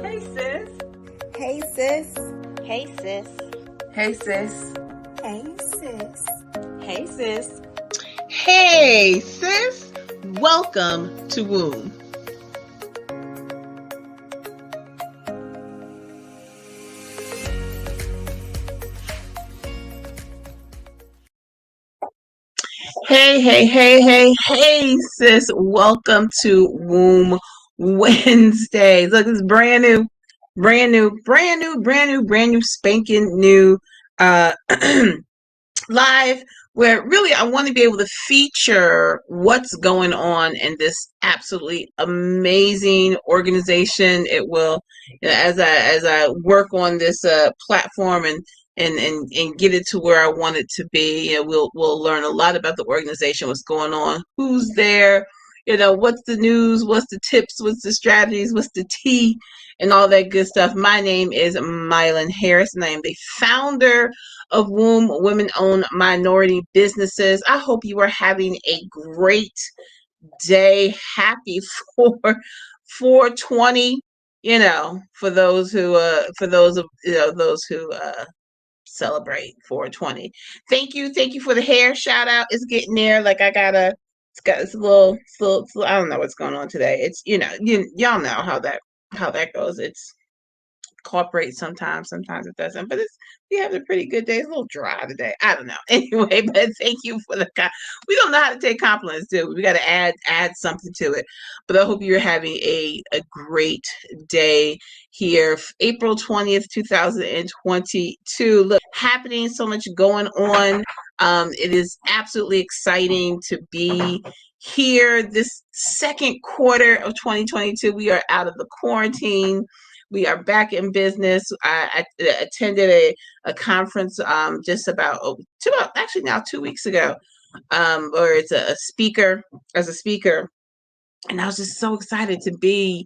Hey sis. Hey sis. Hey sis. Hey sis. Hey sis. Hey sis. Hey sis. Welcome to W.O.M.B. Hey sis. Welcome to W.O.M.B. Wednesday. Look, it's brand new, spanking new uh live, where really I want to be able to feature what's going on in this absolutely amazing organization. It will, as I work on this platform and get it to where I want it to be. We'll learn a lot about the organization, what's going on, who's there, what's the news, what's the tips, what's the strategies, what's the tea, and all that good stuff. My name is Mylan Harris, and I am the founder of W.O.M.B, Women-Owned Minority Businesses. I hope you are having a great day. Happy for 420. For those who celebrate 420. Thank you for the hair shout out. It's getting there. Like it's a little, I don't know what's going on today. It's y'all know how that goes. It's cooperate sometimes it doesn't, but we have a pretty good day. It's a little dry today, I don't know. Anyway, but thank you for we don't know how to take compliments, do we got to add something to it. But I hope you're having a great day here. April 20th 2022. Look, happening, so much going on. It is absolutely exciting to be here this second quarter of 2022. We are out of the quarantine. We are back in business. I attended a conference just about actually now 2 weeks ago, where it's a speaker as a speaker, and I was just so excited to be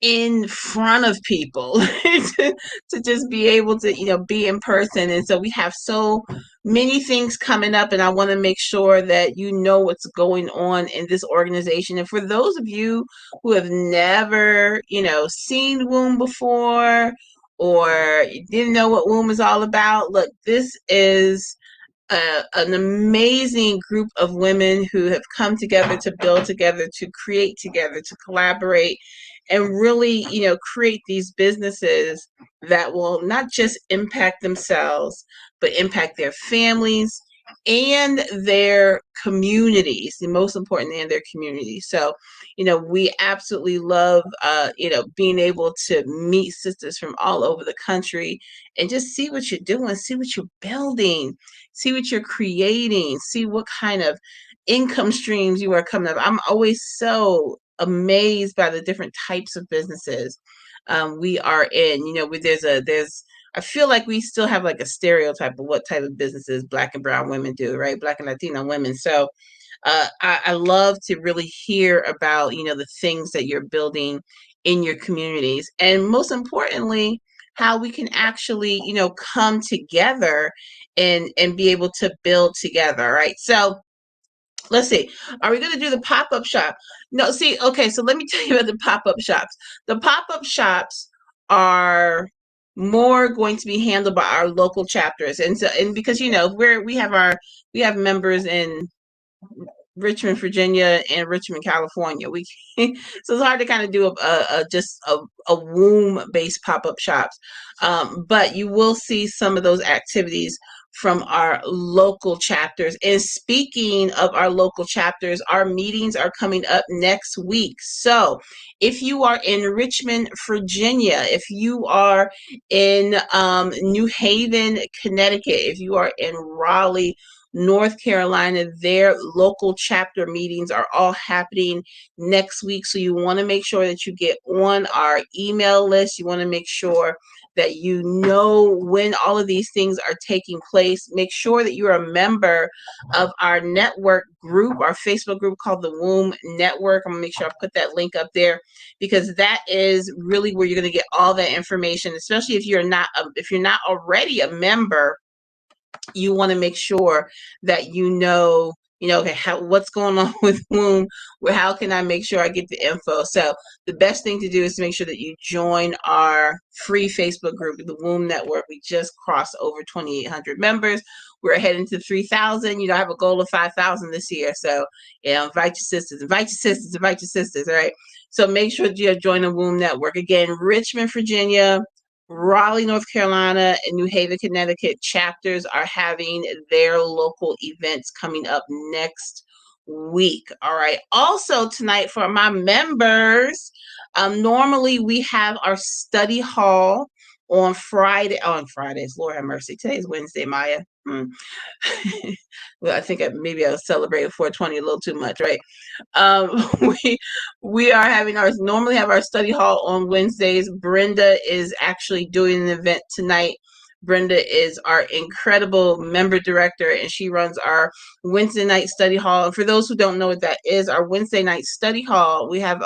in front of people to just be able to be in person. And so we have so many things coming up, and I want to make sure that you know what's going on in this organization. And for those of you who have never seen W.O.M.B before, or didn't know what W.O.M B is all about, look, this is an amazing group of women who have come together to build together, to create together, to collaborate, and really, create these businesses that will not just impact themselves, but impact their families and their communities, the most important, in their communities. So, we absolutely love, being able to meet sisters from all over the country and just see what you're doing, see what you're building, see what you're creating, see what kind of income streams you are coming up. I'm always so amazed by the different types of businesses we are in. There's I feel like we still have like a stereotype of what type of businesses Black and brown women do, right? Black and Latino women. So I love to really hear about the things that you're building in your communities, and most importantly, how we can actually come together and be able to build together, right? So let's see. Are we going to do the pop-up shop? No, see, okay, so let me tell you about the pop-up shops. The pop-up shops are more going to be handled by our local chapters. And because we have members in Richmond, Virginia, and Richmond, California. So it's hard to kind of do a womb based pop up shops, but you will see some of those activities from our local chapters. And speaking of our local chapters, our meetings are coming up next week. So if you are in Richmond, Virginia, if you are in New Haven, Connecticut, if you are in Raleigh, North Carolina, their local chapter meetings are all happening next week. So you want to make sure that you get on our email list. You want to make sure that you know when all of these things are taking place. Make sure that you're a member of our network group, our Facebook group called the W.O.M.B Network. I'm going to make sure I put that link up there, because that is really where you're going to get all that information, especially if you're not already a member. You want to make sure that okay, what's going on with WOM? How can I make sure I get the info? So the best thing to do is to make sure that you join our free Facebook group, the W.O.M.B Network. We just crossed over 2,800 members. We're heading to 3,000. I have a goal of 5,000 this year. So, invite your sisters, invite your sisters, invite your sisters. All right. So make sure that you join the W.O.M Network. Again, Richmond, Virginia, Raleigh, North Carolina, and New Haven, Connecticut chapters are having their local events coming up next week. All right. Also tonight for my members, normally we have our study hall on Fridays. Lord have mercy. Today's Wednesday, Maya. Well, I think maybe I was celebrating 420 a little too much, right? Um, we we are having normally have our study hall on Wednesdays. Brenda is actually doing an event tonight. Brenda is our incredible member director, and she runs our Wednesday night study hall. And for those who don't know what that is, our Wednesday night study hall, we have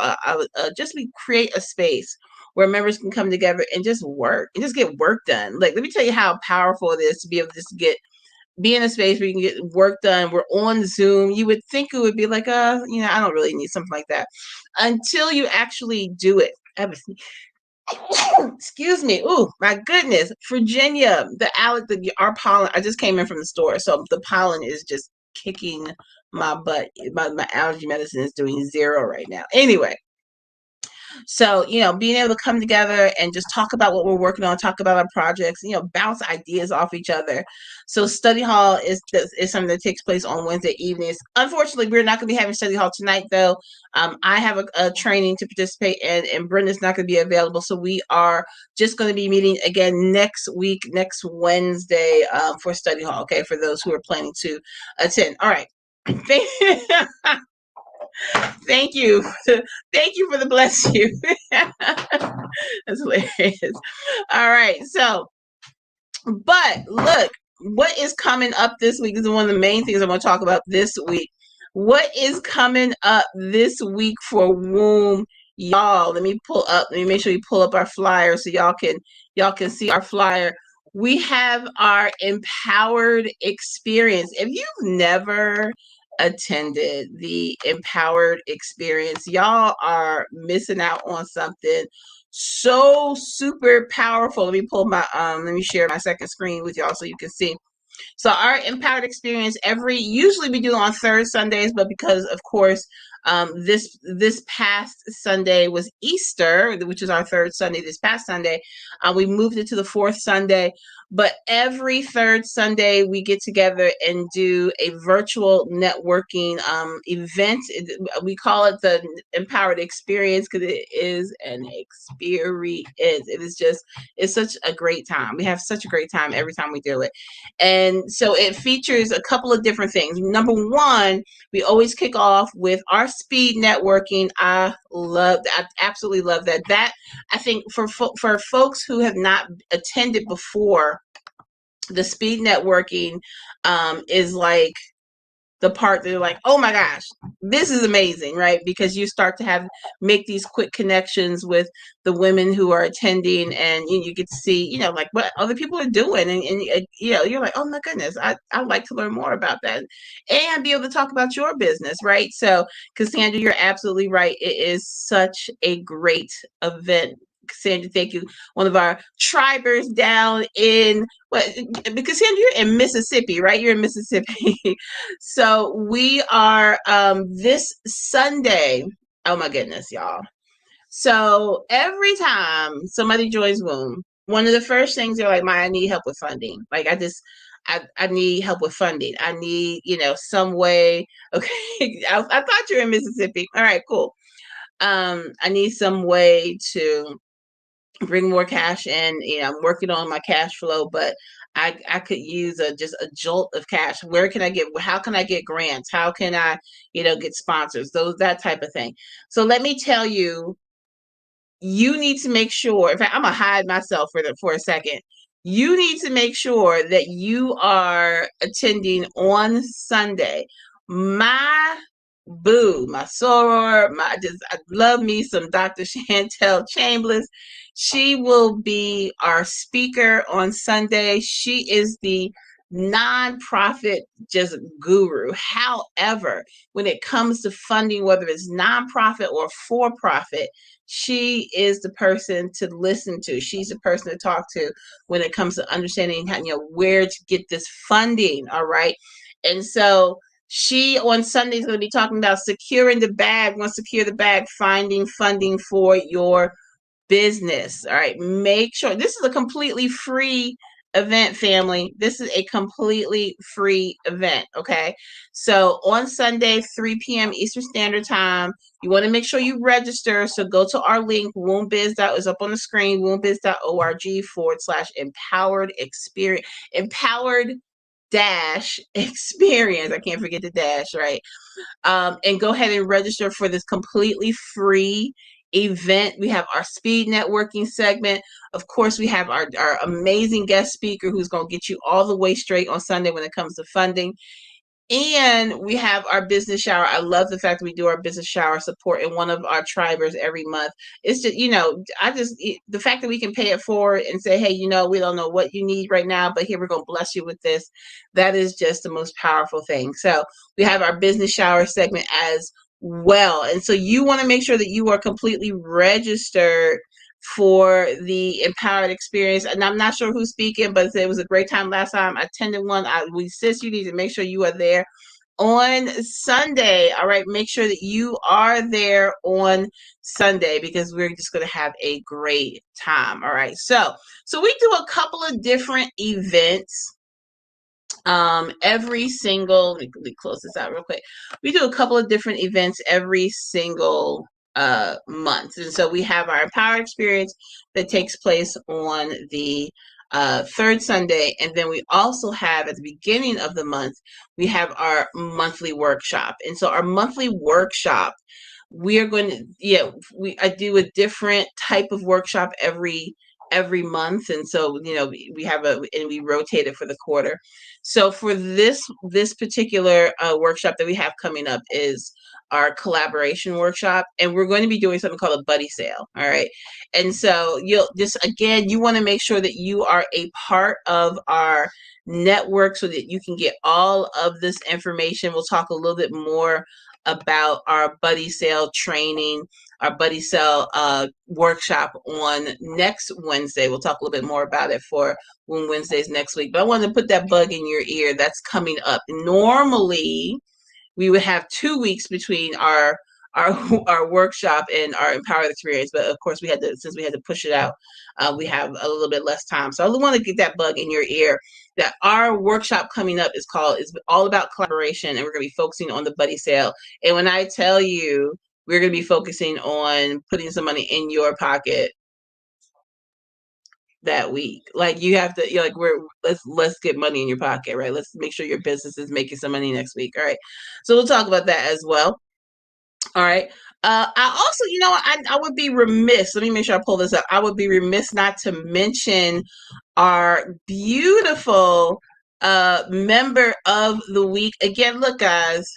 we create a space where members can come together and just work and just get work done. Like, let me tell you how powerful it is to be able to just be in a space where you can get work done. We're on Zoom. You would think it would be like, I don't really need something like that until you actually do it. Excuse me. Oh my goodness. Virginia, our pollen. I just came in from the store, so the pollen is just kicking my butt. My allergy medicine is doing 0 right now. Anyway, so, being able to come together and just talk about what we're working on, talk about our projects, bounce ideas off each other. So study hall is something that takes place on Wednesday evenings. Unfortunately, we're not going to be having study hall tonight, though. I have a training to participate in, and Brenda's not going to be available. So we are just going to be meeting again next week, next Wednesday, for study hall, okay, for those who are planning to attend. All right. Thank you. Thank you for the bless you. That's hilarious. All right. So, but look, what is coming up this week is one of the main things I'm going to talk about this week. What is coming up this week for WOM, y'all? Let me make sure you pull up our flyer so y'all can see our flyer. We have our empowered experience. If you've never attended the empowered experience, y'all are missing out on something so super powerful. Let me share my second screen with y'all so you can see. So our empowered experience usually we do on third Sundays, but because of course this past Sunday was Easter, which is our third Sunday. This past Sunday, we moved it to the fourth Sunday. But every third Sunday, we get together and do a virtual networking event. We call it the Empowered Experience because it is an experience. It's such a great time. We have such a great time every time we do it. And so it features a couple of different things. Number one, we always kick off with our speed networking. I absolutely love that. That, I think, for folks who have not attended before, the speed networking is like the part that you're like, oh my gosh, this is amazing, right? Because you start to make these quick connections with the women who are attending, and you get to see, like what other people are doing, and you're like, oh my goodness, I'd like to learn more about that, and be able to talk about your business, right? So, Cassandra, you're absolutely right. It is such a great event. Cassandra, thank you. One of our tribers down in because Cassandra, you're in Mississippi, right? You're in Mississippi. So we are this Sunday. Oh my goodness, y'all. So every time somebody joins WOM, one of the first things they're like, I need help with funding. Like I need help with funding. I need, some way. Okay. I thought you were in Mississippi. All right, cool. I need some way to bring more cash in. I'm working on my cash flow, but I could use just a jolt of cash. How can I get grants? How can I, get sponsors? That type of thing. So let me tell you, you need to make sure, in fact, I'm gonna hide myself for a second. You need to make sure that you are attending on Sunday. My boo, my soror, I love me some Dr. Chantel Chambliss. She will be our speaker on Sunday. She is the nonprofit just guru. However, when it comes to funding, whether it's nonprofit or for profit, she is the person to listen to. She's the person to talk to when it comes to understanding how, where to get this funding. All right. And so she on Sunday is going to be talking about securing the bag. Once secure the bag, finding funding for your business. All right. Make sure this is a completely free event, family. This is a completely free event. Okay. So on Sunday, 3 p.m. Eastern Standard Time, you want to make sure you register. So go to our link, W.O.M.B is up on the screen, WOMBiz.org/empowered experience, empowered dash experience. I can't forget the dash, right? And go ahead and register for this completely free event. We have our speed networking segment. Of course, we have our amazing guest speaker who's going to get you all the way straight on Sunday when it comes to funding. And we have our business shower. I love the fact that we do our business shower support in one of our tribers every month. It's just, the fact that we can pay it forward and say, hey, we don't know what you need right now, but here we're going to bless you with this. That is just the most powerful thing. So we have our business shower segment as well. And so you want to make sure that you are completely registered for the empowered experience. And I'm not sure who's speaking, but it was a great time last time. I attended one. Sis, you need to make sure you are there on Sunday. All right. Make sure that you are there on Sunday because we're just going to have a great time. All right. So we do a couple of different events. Every single, let me close this out real quick. We do a couple of different events every single month. And so we have our Empowered Experience that takes place on the third Sunday. And then we also have at the beginning of the month, we have our monthly workshop. And so our monthly workshop, we are going to, I do a different type of workshop every month. And so, we have and we rotate it for the quarter. So for this particular workshop that we have coming up is our collaboration workshop, and we're going to be doing something called a buddy sale. All right. And so you want to make sure that you are a part of our network so that you can get all of this information. We'll talk a little bit more about our buddy sale training, our buddy sale workshop on next Wednesday. We'll talk a little bit more about it for when Wednesday's next week. But I wanted to put that bug in your ear. That's coming up. Normally, we would have 2 weeks between our workshop and our Empowered Experience, but of course since we had to push it out, we have a little bit less time. So I want to get that bug in your ear that our workshop coming up is all about collaboration, and we're going to be focusing on the buddy sale. And when I tell you we're going to be focusing on putting some money in your pocket that week, like you have to, let's get money in your pocket, right? Let's make sure your business is making some money next week. All right. So we'll talk about that as well. All right. I also, I would be remiss. Let me make sure I pull this up. I would be remiss not to mention our beautiful member of the week. Again, look, guys,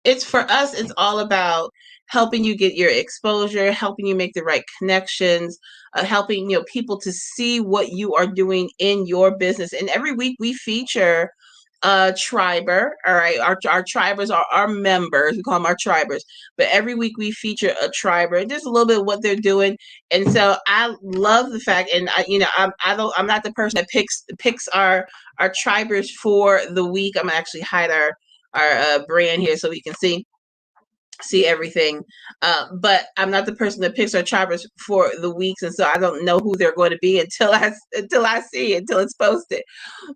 it's for us. It's all about helping you get your exposure, helping you make the right connections, helping people to see what you are doing in your business. And every week we feature triber. All right, our tribers are our members. We call them our tribers. But every week we feature a triber and just a little bit of what they're doing. And so I love the fact, and I'm not the person that picks our tribers for the week. I'm gonna actually hide our brand here so we can see everything. But I'm not the person that picks our tribers for the weeks, and so I don't know who they're going to be until it's posted.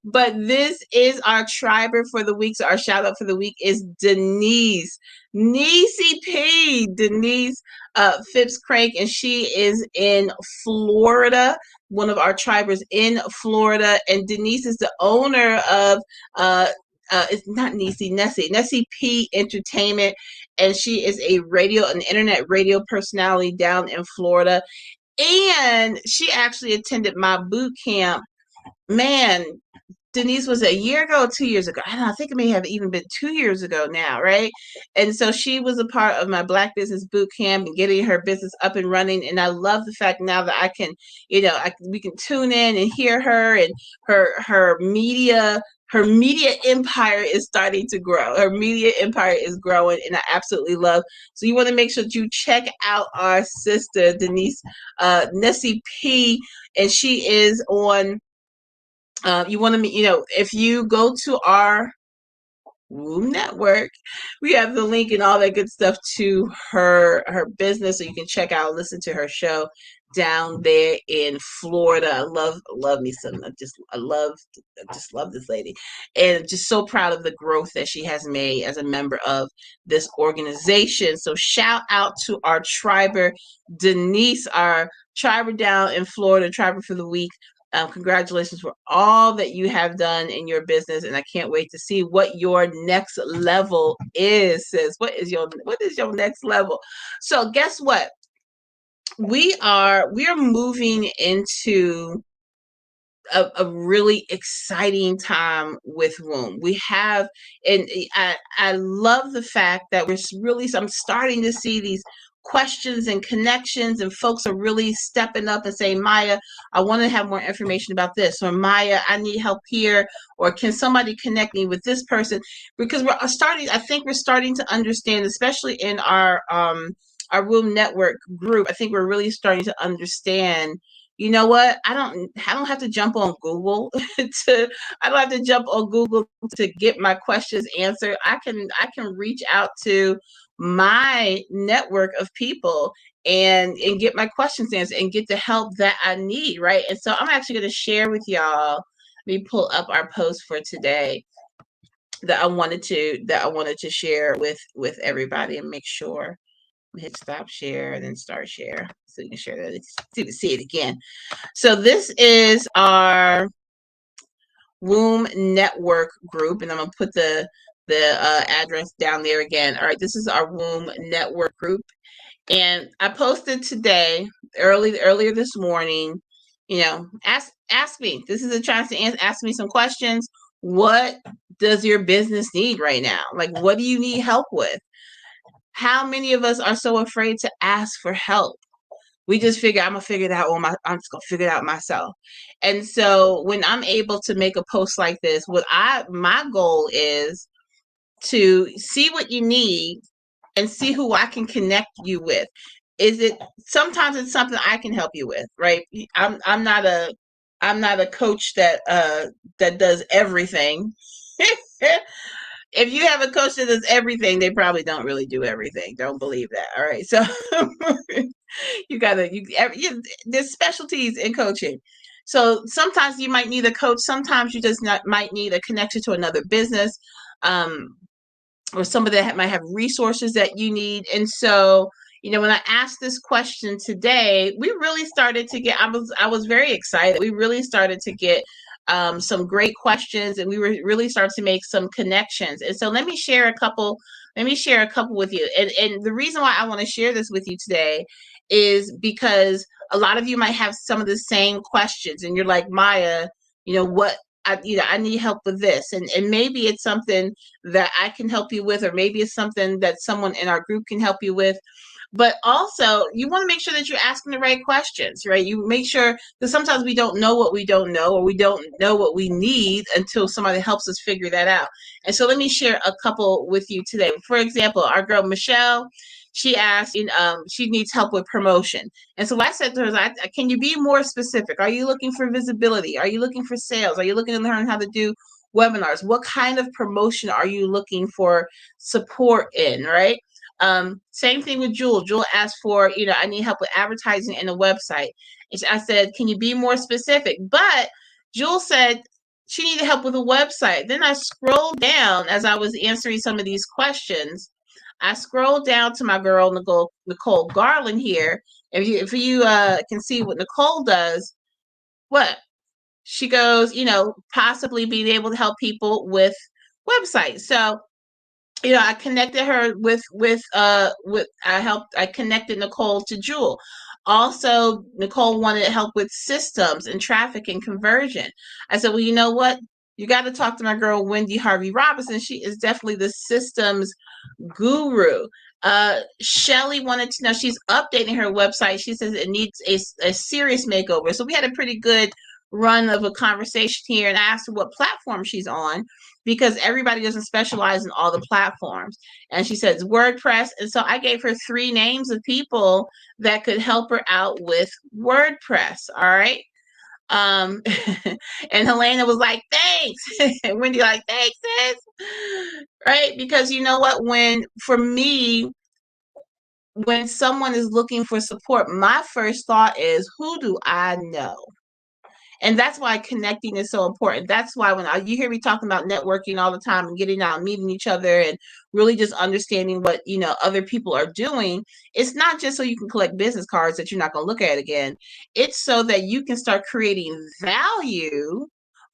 But this is our triber for the week. So our shout out for the week is Denise. Niecy P. Denise Phipps Crank, and she is in Florida, one of our tribers in Florida. And Denise is the owner of it's not Nessie P Entertainment, and she is an internet radio personality down in Florida. And she actually attended my boot camp. Man, Denise was a year ago, 2 years ago. I don't know, I think it may have even been 2 years ago now, right? And so she was a part of my Black Business Boot Camp and getting her business up and running. And I love the fact now that I can, we can tune in and hear her, and her media empire is starting to grow. Her media empire is growing, and I absolutely love. So you want to make sure that you check out our sister Denise, Nessie P, and she is on. You want to, if you go to our W.O.M.B network, we have the link and all that good stuff to her business, so you can check out, listen to her show down there in Florida. I love me some. I just love this lady, and just so proud of the growth that she has made as a member of this organization. So shout out to our triber Denise, our triber down in Florida, triber for the week. Congratulations for all that you have done in your business, and I can't wait to see what your next level is, sis. What is your next level? So guess what? We are moving into a really exciting time with W.O.M.B. We have, and I love the fact that I'm starting to see these questions and connections, and folks are really stepping up and saying, Maya, I want to have more information about this, or Maya, I need help here, or can somebody connect me with this person? Because I think we're starting to understand, especially in our W.O.M.B network group. I think we're really starting to understand, you know what? I don't have to jump on Google to I don't have to jump on Google to get my questions answered. I can reach out to my network of people and get my questions answered and get the help that I need, right? And so I'm actually going to share with y'all. Let me pull up our post for today that I wanted to share with everybody, and make sure hit stop share and then start share so you can share that, so you can see it again. So this is our W.O.M.B network group, and I'm gonna put the address down there again. All right, this is our W.O.M.B network group, and I posted today earlier this morning. Ask me. This is a chance to ask me some questions. What does your business need right now? Like, what do you need help with? How many of us are so afraid to ask for help? We just figure I'm gonna figure it out I'm just gonna figure it out myself. And so when I'm able to make a post like this, my goal is to see what you need and see who I can connect you with. Sometimes it's something I can help you with, right? I'm not a coach that does everything. If you have a coach that does everything, they probably don't really do everything. Don't believe that. All right. So there's specialties in coaching. So sometimes you might need a coach. Sometimes you just might need a connection to another business, or somebody that might have resources that you need. And so, when I asked this question today, we really started to get. I was very excited. We really started to get some great questions, and we were really starting to make some connections. And so let me share a couple. Let me share a couple with you. And the reason why I want to share this with you today is because a lot of you might have some of the same questions, and you're like, Maya, what I need help with this, and maybe it's something that I can help you with, or maybe it's something that someone in our group can help you with. But also, you want to make sure that you're asking the right questions, right? You make sure, because sometimes we don't know what we don't know, or we don't know what we need until somebody helps us figure that out. And so let me share a couple with you today. For example, our girl Michelle, she asked, she needs help with promotion. And so I said to her, can you be more specific? Are you looking for visibility? Are you looking for sales? Are you looking to learn how to do webinars? What kind of promotion are you looking for support in, right? Same thing with Jewel. Jewel asked for, I need help with advertising and a website. And I said, can you be more specific? But Jewel said she needed help with a website. Then I scrolled down as I was answering some of these questions. I scrolled down to my girl Nicole Garland here. If you can see what Nicole does, what she goes, possibly being able to help people with websites. So I connected her I connected Nicole to Jewel. Also, Nicole wanted help with systems and traffic and conversion. I said, well, you know what? You got to talk to my girl, Wendy Harvey Robinson. She is definitely the systems guru. Shelly wanted to know, she's updating her website. She says it needs a serious makeover. So we had a pretty good run of a conversation here, and I asked her what platform she's on because everybody doesn't specialize in all the platforms. And she says WordPress. And so I gave her 3 names of people that could help her out with WordPress. All right. Um, and Helena was like, thanks. And Wendy like, thanks, sis. Right? Because you know what? For me, when someone is looking for support, my first thought is, who do I know? And that's why connecting is so important. That's why when you hear me talking about networking all the time and getting out and meeting each other and really just understanding what, other people are doing, it's not just so you can collect business cards that you're not going to look at again. It's so that you can start creating value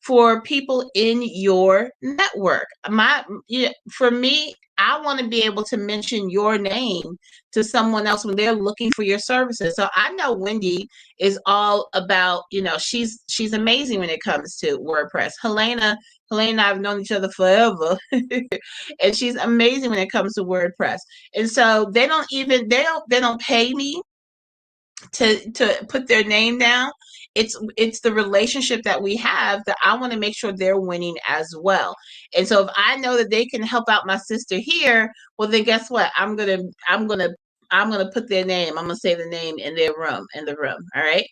for people in your network. For me, I want to be able to mention your name to someone else when they're looking for your services. So I know Wendy is all about, she's amazing when it comes to WordPress. Helena and I have known each other forever. And she's amazing when it comes to WordPress. And so they don't pay me to put their name down. It's the relationship that we have that I want to make sure they're winning as well. And so if I know that they can help out my sister here, well then guess what? I'm gonna put their name. I'm gonna say the name in the room. All right.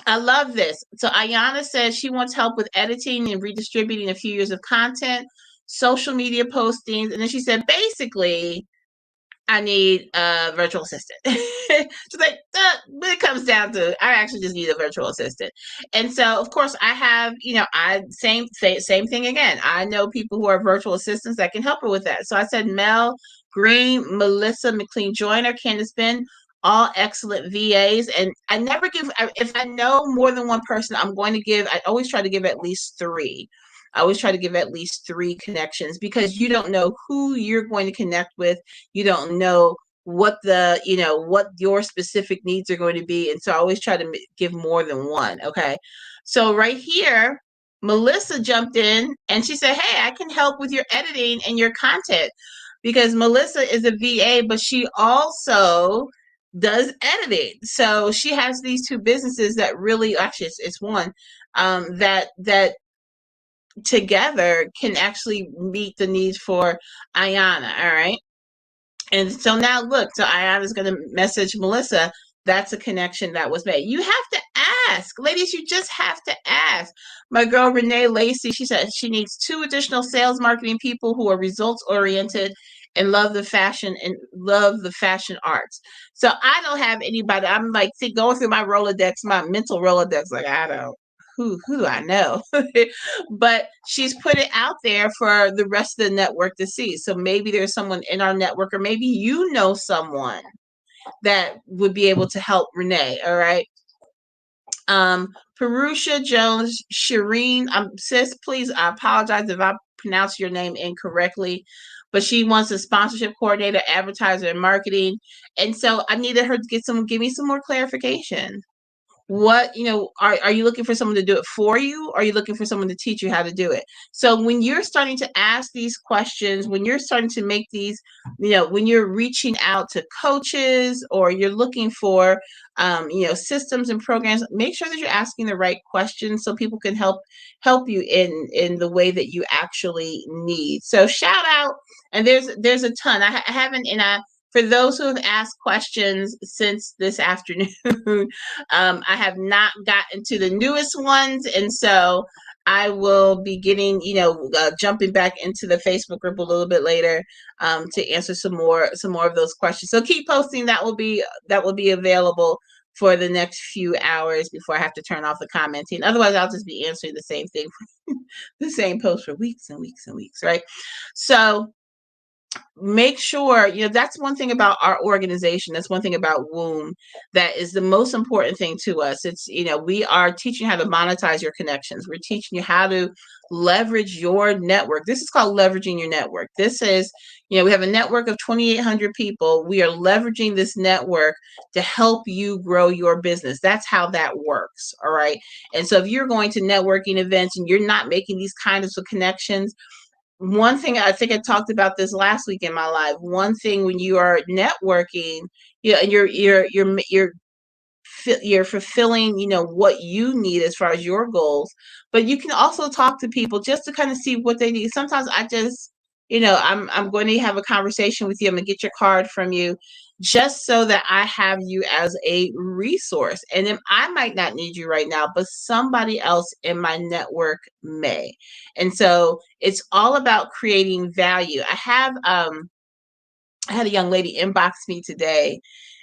I love this. So Ayana says she wants help with editing and redistributing a few years of content, social media postings, and then she said basically I need a virtual assistant. She's like, but it comes down to I actually just need a virtual assistant. And so of course I have, same thing again. I know people who are virtual assistants that can help her with that. So I said Mel Green, Melissa McLean Joyner, Candace Ben, all excellent VAs. And I never give if I know more than one person, I always try to give at least 3. I always try to give at least 3 connections because you don't know who you're going to connect with. You don't know what what your specific needs are going to be. And so I always try to give more than one. Okay. So right here, Melissa jumped in and she said, hey, I can help with your editing and your content because Melissa is a VA, but she also does editing. So she has these 2 businesses that really, actually it's one, that together can actually meet the needs for Ayana. All right. And so now look, so Ayana's going to message Melissa. That's a connection that was made. You have to ask. Ladies, you just have to ask. My girl Renee Lacey, she said she needs 2 additional sales marketing people who are results oriented and love the fashion arts. So I don't have anybody. I'm like going through my Rolodex, my mental Rolodex, like I don't who do I know? But she's put it out there for the rest of the network to see. So maybe there's someone in our network, or maybe you know someone that would be able to help Renee. All right. Perusha Jones, Shireen, sis, please, I apologize if I pronounce your name incorrectly, but she wants a sponsorship coordinator, advertiser, and marketing. And so I needed her to give me some more clarification. What, are you looking for someone to do it for you, or are you looking for someone to teach you how to do it? So when you're starting to ask these questions, when you're starting to make these, when you're reaching out to coaches or you're looking for systems and programs, make sure that you're asking the right questions so people can help you in the way that you actually need. So shout out, and there's a ton. I haven't, and for those who have asked questions since this afternoon, I have not gotten to the newest ones. And so I will be getting, jumping back into the Facebook group a little bit later to answer some more of those questions. So keep posting. That will be available for the next few hours before I have to turn off the commenting. Otherwise, I'll just be answering the same thing, the same post for weeks and weeks and weeks, right? So make sure, that's one thing about our organization. That's one thing about W.O.M.B that is the most important thing to us. It's, we are teaching you how to monetize your connections. We're teaching you how to leverage your network. This is called leveraging your network. This is, we have a network of 2,800 people. We are leveraging this network to help you grow your business. That's how that works. All right. And so if you're going to networking events and you're not making these kinds of connections, one thing, I think I talked about this last week in my live. One thing, when you are networking, and you're fulfilling, what you need as far as your goals, but you can also talk to people just to kind of see what they need. Sometimes I just, I'm going to have a conversation with you. I'm going to get your card from you just so that I have you as a resource. And then I might not need you right now, but somebody else in my network may. And so it's all about creating value. I had a young lady inbox me today,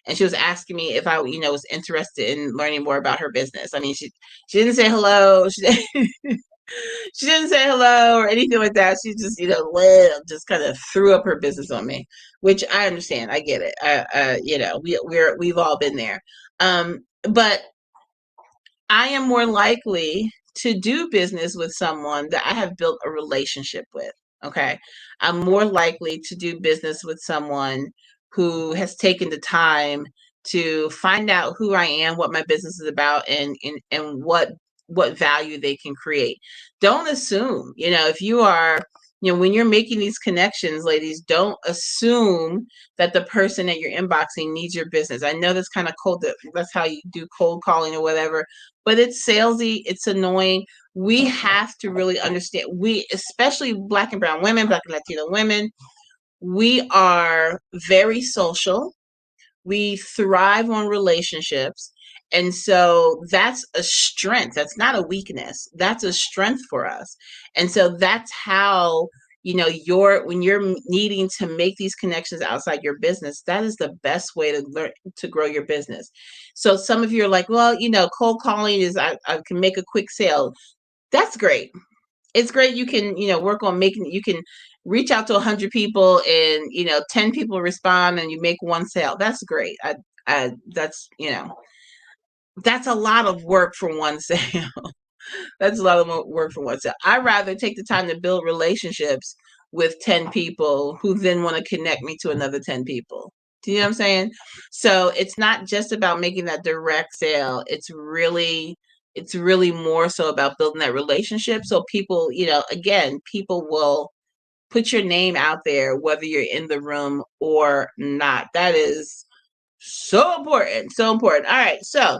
and she was asking me if I, was interested in learning more about her business. I mean, she didn't say hello. She didn't say hello or anything like that. She just, just kind of threw up her business on me, which I understand. I get it. We've all been there. But I am more likely to do business with someone that I have built a relationship with. Okay. I'm more likely to do business with someone who has taken the time to find out who I am, what my business is about, and what value they can create. Don't assume, if you are, when you're making these connections, ladies, don't assume that the person that you're inboxing needs your business. I know that's kind of cold. That's how you do cold calling or whatever, but it's salesy. It's annoying. We have to really understand. We, especially Black and brown women, Black and Latino women, we are very social. We thrive on relationships. And so that's a strength. That's not a weakness. That's a strength for us. And so that's how, when you're needing to make these connections outside your business, that is the best way to learn to grow your business. So some of you are like, well, cold calling is, I can make a quick sale. That's great. It's great. You can, work on you can reach out to 100 people and, 10 people respond and you make one sale. That's great. That's, that's a lot of work for one sale. That's a lot of work for one sale. I'd rather take the time to build relationships with 10 people who then want to connect me to another 10 people. Do you know what I'm saying? So it's not just about making that direct sale. It's really more so about building that relationship. So people, again, people will put your name out there, whether you're in the room or not. That is so important. So important. All right. So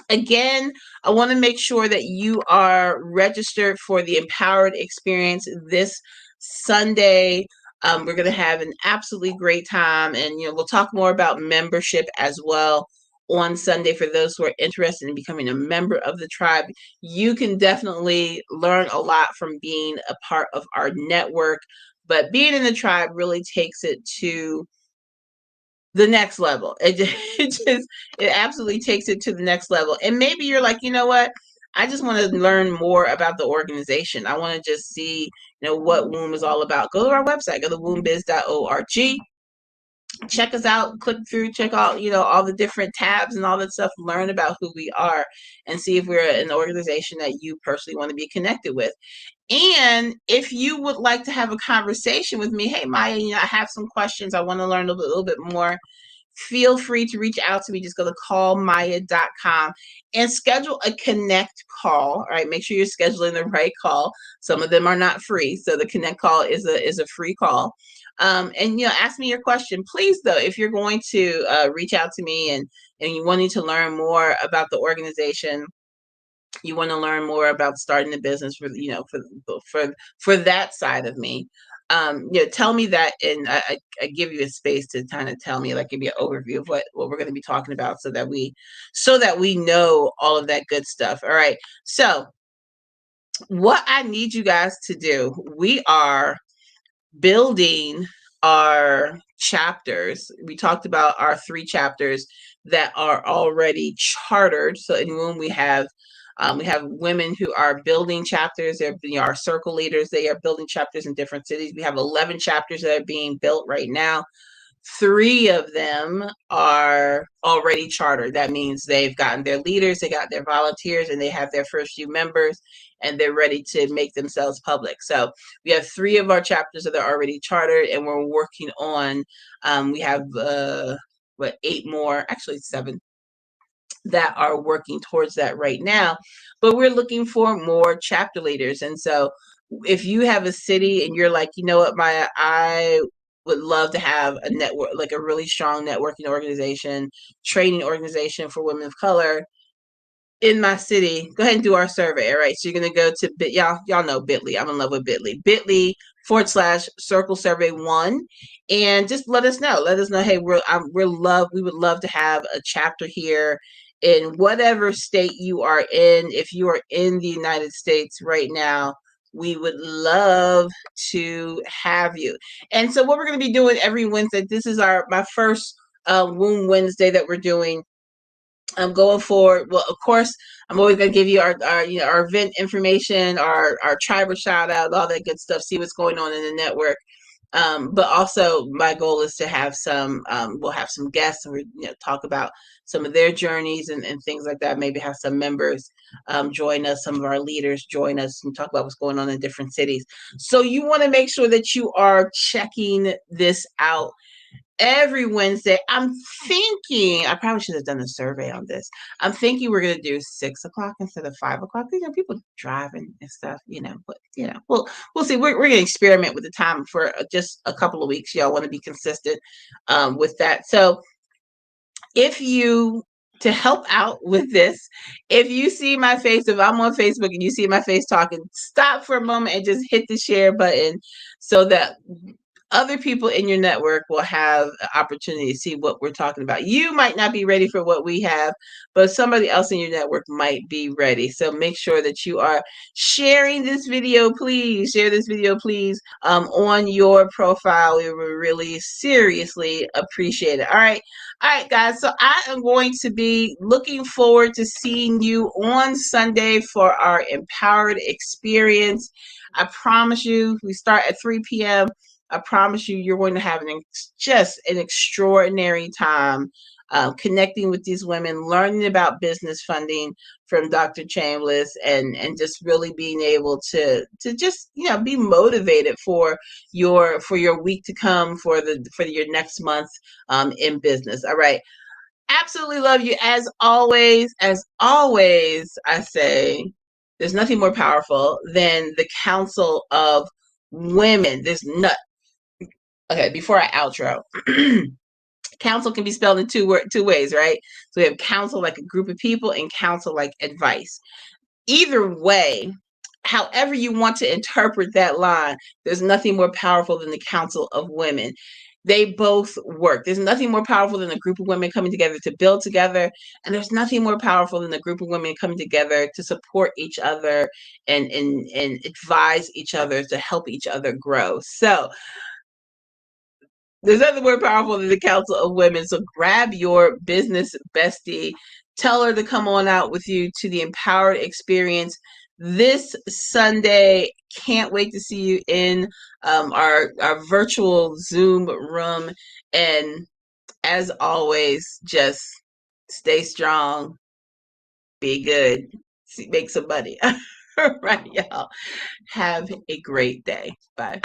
again, I want to make sure that you are registered for the Empowered Experience this Sunday. We're going to have an absolutely great time, and we'll talk more about membership as well on Sunday. For those who are interested in becoming a member of the tribe, you can definitely learn a lot from being a part of our network. But being in the tribe really takes it to the next level. It absolutely takes it to the next level. And maybe you're like, you know what? I just want to learn more about the organization. I want to just see, what W.O.M.B is all about. Go to our website, go to wombbiz.org. Check us out, click through, check out, all the different tabs and all that stuff, learn about who we are and see if we're an organization that you personally want to be connected with. And if you would like to have a conversation with me, hey, Maya, I have some questions. I want to learn a little bit more. Feel free to reach out to me. Just go to callmaya.com and schedule a connect call. All right. Make sure you're scheduling the right call. Some of them are not free. So the connect call is a free call. And ask me your question. Please, though, if you're going to reach out to me and you wanting to learn more about the organization, you want to learn more about starting a business for that side of me, tell me that, and I give you a space to kind of tell me, like, give you an overview of what we're going to be talking about, so that we know all of that good stuff. All right. So what I need you guys to do, we are building our chapters. We talked about our 3 chapters that are already chartered. So in W.O.M B we have We have women who are building chapters. They're, our circle leaders. They are building chapters in different cities. We have 11 chapters that are being built right now. 3 of them are already chartered. That means they've gotten their leaders, they got their volunteers, and they have their first few members, and they're ready to make themselves public. So we have 3 of our chapters that are already chartered, and we're working on, we have, 8 more, actually 7, that are working towards that right now. But we're looking for more chapter leaders. And so if you have a city and you're like, you know what, Maya, I would love to have a network, like a really strong networking organization, training organization for women of color in my city, go ahead and do our survey. All right. So you're going to go to y'all know Bitly. I'm in love with Bitly. Bitly.com/circle survey 1. And just let us know. Let us know, hey, we would love to have a chapter here in whatever state you are in. If you are in the United States right now, we would love to have you. And so what we're going to be doing every Wednesday, this is my first Womb Wednesday that we're doing. I'm going forward. Well, of course, I'm always going to give you our event information, our tribal shout out, all that good stuff. See what's going on in the network. But also, my goal is to have we'll have some guests and we talk about some of their journeys and things like that. Maybe have some members join us, some of our leaders join us and talk about what's going on in different cities. So you want to make sure that you are checking this out every Wednesday. I'm thinking I probably should have done a survey on this. I'm thinking we're gonna do 6 o'clock instead of 5 o'clock. People driving and stuff, but we'll see. We're gonna experiment with the time for just a couple of weeks. Y'all want to be consistent with that. So if you to help out with this, if you see my face, if I'm on Facebook and you see my face talking, stop for a moment and just hit the share button so that other people in your network will have an opportunity to see what we're talking about. You might not be ready for what we have, but somebody else in your network might be ready. So make sure that you are sharing this video, please. Share this video, please, on your profile. We would really seriously appreciate it. All right, guys. So I am going to be looking forward to seeing you on Sunday for our Empowered Experience. I promise you, we start at 3 p.m. I promise you, you're going to have just an extraordinary time connecting with these women, learning about business funding from Dr. Chambliss, and just really being able to just be motivated for your week to come, for your next month in business. All right. Absolutely love you as always. As always, I say there's nothing more powerful than the counsel of women. Okay, before I outro, counsel can be spelled in two ways, right? So we have counsel like a group of people and counsel like advice. Either way, however you want to interpret that line, there's nothing more powerful than the counsel of women. They both work. There's nothing more powerful than a group of women coming together to build together. And there's nothing more powerful than a group of women coming together to support each other and advise each other to help each other grow. So there's nothing more powerful than the counsel of women. So grab your business bestie. Tell her to come on out with you to the Empowered Experience this Sunday. Can't wait to see you in our virtual Zoom room. And as always, just stay strong, be good, make some money. All right, y'all. Have a great day. Bye.